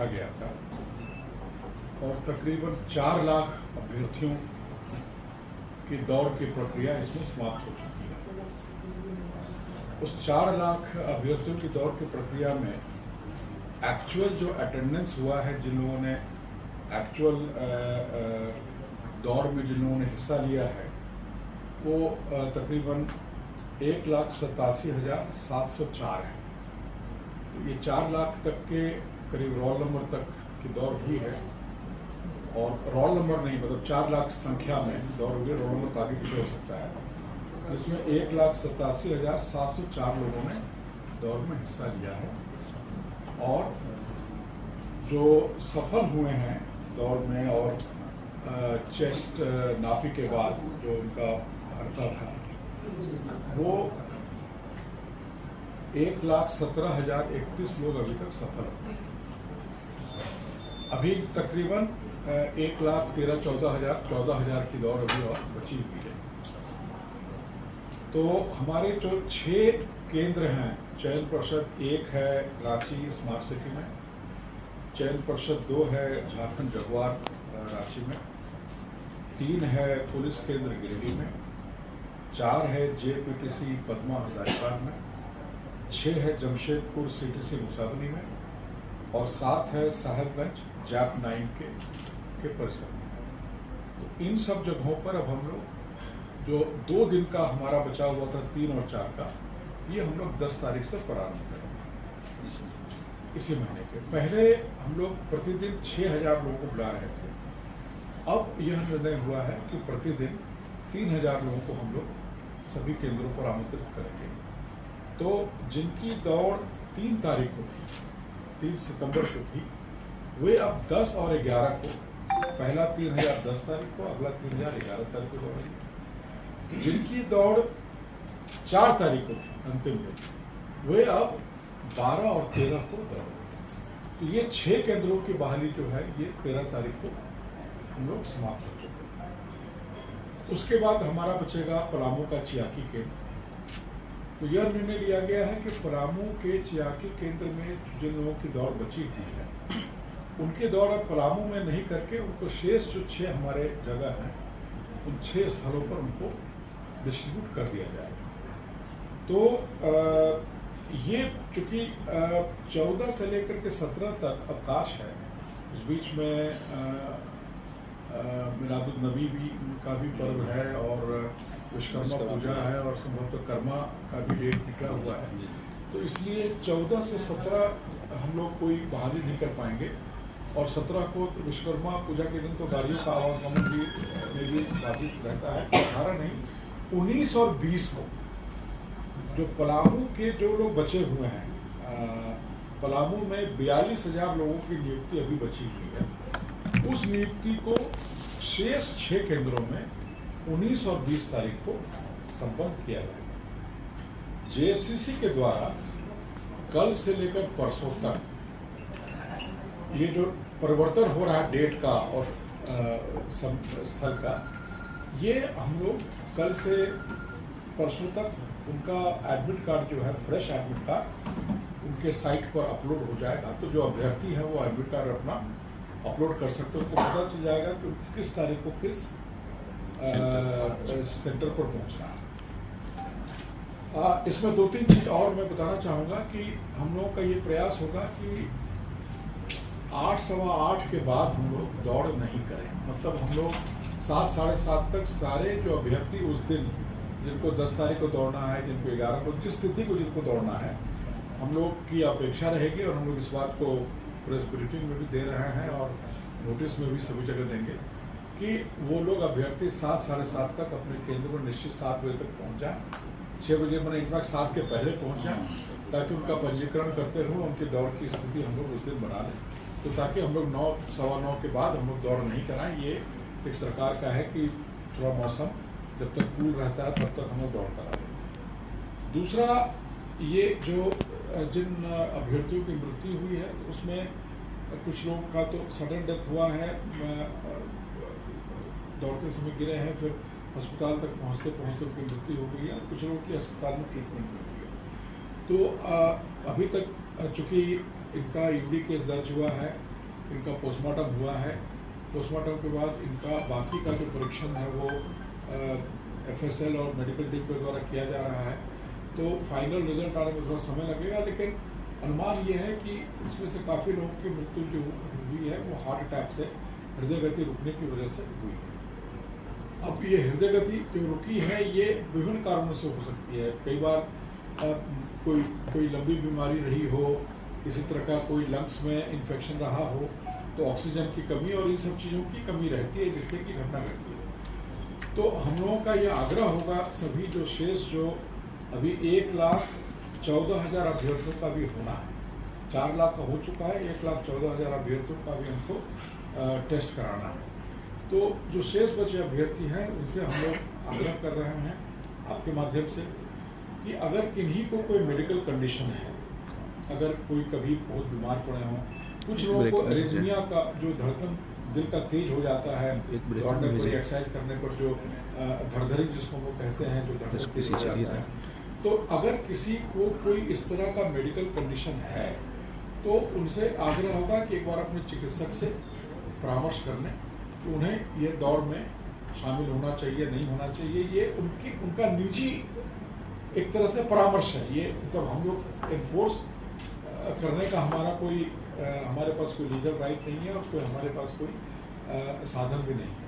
भरा गया था और तकरीबन 4 लाख अभ्यर्थियों की दौड़ की प्रक्रिया इसमें समाप्त हो चुकी है। उस 4 लाख अभ्यर्थियों की दौड़ की प्रक्रिया में एक्चुअल जो अटेंडेंस हुआ है, जिन लोगों ने एक्चुअल दौड़ में जिन लोगों ने हिस्सा लिया है, वो तकरीबन 1,87,704 है। तो ये 4 लाख तक के करीब रोल नंबर तक की दौड़ हुई है, और रोल नंबर नहीं, मतलब 4 लाख संख्या में दौड़ हुई। रोल नंबर काफ़ी पीछे हो सकता है, जिसमें 1,87,704 लोगों ने दौड़ में हिस्सा लिया है। और जो सफल हुए हैं दौड़ में और चेस्ट नापी के बाद जो उनका हरता था, वो 1,17,031 लोग अभी तक सफल हुए। अभी तकरीबन 1,13,14,000 की दौड़ अभी और बची हुई है। तो हमारे जो 6 केंद्र हैं, चयन परिषद 1 है रांची स्मार्ट सिटी में, चयन परिषद 2 है झारखंड जगुआर रांची में, 3 है पुलिस केंद्र गिरिडीह में, 4 है JPTC पद्मा हजारीबाग में, 6 है जमशेदपुर CTC मुसाबनी में, और 7 है साहेबगंज जैप 9 के परिसर में। तो इन सब जगहों पर अब हम लोग जो 2 दिन का हमारा बचा हुआ था 3 और 4 का, ये हम लोग 10 तारीख से प्रारंभ करेंगे। इसी महीने के पहले हम लोग प्रतिदिन 6,000 लोगों को बुला रहे थे। अब यह निर्णय हुआ है कि प्रतिदिन 3,000 लोगों को हम लोग सभी केंद्रों पर आमंत्रित करेंगे। तो जिनकी दौड़ 3 तारीख को थी, 3 सितंबर को थी, वे अब 10 और 11 को, पहला 3,000 10 तारीख को, अगला 3,000 11 तारीख को दौड़ेंगे। जिनकी दौड़ 4 तारीख को थी अंतिम दिन, वे अब 12 और 13 को दौड़ेंगे। तो ये 6 केंद्रों की बहाली जो है, ये 13 तारीख को हम लोग समाप्त हो चुके हैं। उसके बाद हमारा बचेगा पलामू का चियाकी केंद्र। तो यह निर्णय लिया गया है कि पलामू के चियाकी केंद्र में जिन लोगों की दौड़ बची हुई है, उनकी दौड़ अब पलामू में नहीं करके उनको शेष जो 6 हमारे जगह हैं, उन 6 स्थलों पर उनको डिस्ट्रीब्यूट कर दिया जाएगा। तो ये चूँकि 14 से लेकर के 17 तक अवकाश है, उस बीच में मिलादुन्नबी का भी पर्व है और विश्वकर्मा पूजा है और संभवतः कर्मा का भी डेट निकला हुआ है। तो इसलिए 14 से 17 हम लोग कोई बहाली नहीं कर पाएंगे, और 17 को तो विश्वकर्मा पूजा के दिन तो गाड़ियों का आवागमन भी बाधित रहता है। 18 नहीं, 19 और 20 को जो पलामू के जो लोग बचे हुए हैं, पलामू में 42,000 लोगों की नियुक्ति अभी बची हुई है। उस नियुक्ति को शेष 6 केंद्रों में 19 और 20 तारीख को संपन्न किया जाएगा। JSCC के द्वारा कल से लेकर परसों तक ये जो परिवर्तन हो रहा है डेट का और स्थल का, ये हम लोग कल से परसों तक उनका एडमिट कार्ड जो है, फ्रेश एडमिट कार्ड उनके साइट पर अपलोड हो जाएगा। तो जो अभ्यर्थी है वो एडमिट कार्ड अपना अपलोड कर सकते हो, उनको पता चल जाएगा कि किस तारीख को किस सेंटर पर पहुंचना है। इसमें 2-3 चीज और मैं बताना चाहूँगा कि हम लोगों का ये प्रयास होगा कि 8, सवा 8 के बाद हम लोग दौड़ नहीं करें। मतलब हम लोग 7, साढ़े 7 तक सारे जो अभ्यर्थी उस दिन, जिनको 10 तारीख को दौड़ना है, जिनको 11 को, जिस तिथि को जिनको दौड़ना है, हम लोग की अपेक्षा रहेगी। और हम लोग इस बात को प्रेस ब्रीफिंग में भी दे रहे हैं और नोटिस में भी सभी जगह देंगे कि वो लोग अभ्यर्थी 7, साढ़े 7 तक अपने केंद्र पर निश्चित 7 बजे तक पहुंच जाएं। 6 बजे मैंने इनफैक्ट 7 के पहले पहुंच जाएं, ताकि उनका पंजीकरण करते रहें, उनकी दौड़ की स्थिति हम लोग उस दिन बना लें। तो ताकि हम लोग 9, सवा 9 के बाद हम लोग दौड़ नहीं कराएं। ये एक सरकार का है कि थोड़ा मौसम जब तक कूल रहता है तब तक हम लोग दौड़ करा लें। दूसरा, ये जो जिन अभ्यर्थियों की मृत्यु हुई है, उसमें कुछ लोगों का तो सडन डेथ हुआ है, दौड़ते समय गिरे हैं, फिर अस्पताल तक पहुंचते पहुंचते उनकी मृत्यु हो गई है, और कुछ लोगों की अस्पताल में ट्रीटमेंट हो गई है। तो अभी तक चूँकि इनका ईडी केस दर्ज हुआ है इनका पोस्टमार्टम हुआ है। पोस्टमार्टम के बाद इनका बाकी का जो परीक्षण है वो FSL और मेडिकल टीम के द्वारा किया जा रहा है। तो फाइनल रिजल्ट आने में थोड़ा समय लगेगा, लेकिन अनुमान ये है कि इसमें से काफ़ी लोगों की मृत्यु जो हुई है वो हार्ट अटैक से, हृदय गति रुकने की वजह से हुई है। अब ये हृदय गति जो रुकी है ये विभिन्न कारणों से हो सकती है। कई बार कोई लंबी बीमारी रही हो, किसी तरह का कोई लंग्स में इन्फेक्शन रहा हो, तो ऑक्सीजन की कमी और इन सब चीज़ों की कमी रहती है जिससे कि घटना घटती है। तो हम लोगों का ये आग्रह होगा सभी जो शेष जो अभी 1,14,000 अभ्यर्थियों का भी होना है, 4 लाख का हो चुका है, 1,14,000 अभ्यर्थियों का भी हमको टेस्ट कराना है। तो जो शेष बचे अभ्यर्थी हैं उनसे हम लोग आग्रह कर रहे हैं आपके माध्यम से कि अगर किन्हीं को कोई मेडिकल कंडीशन है, अगर कोई कभी बहुत बीमार पड़े हों, कुछ लोगों को एरिथमिया का जो धड़कन दिल का तेज हो जाता है दौड़ने पर, एक्सरसाइज करने पर, जो धड़धड़ी जिसको वो कहते हैं, जो धड़कन तेज हो जाता है, तो अगर किसी को कोई इस तरह का मेडिकल कंडीशन है तो उनसे आग्रह होगा कि एक बार अपने चिकित्सक से परामर्श कर लें कि उन्हें ये दौड़ में शामिल होना चाहिए, नहीं होना चाहिए। ये उनका निजी एक तरह से परामर्श है। ये मतलब हम लोग इन्फोर्स करने का हमारे पास कोई लीगल राइट नहीं है और हमारे पास कोई साधन भी नहीं है।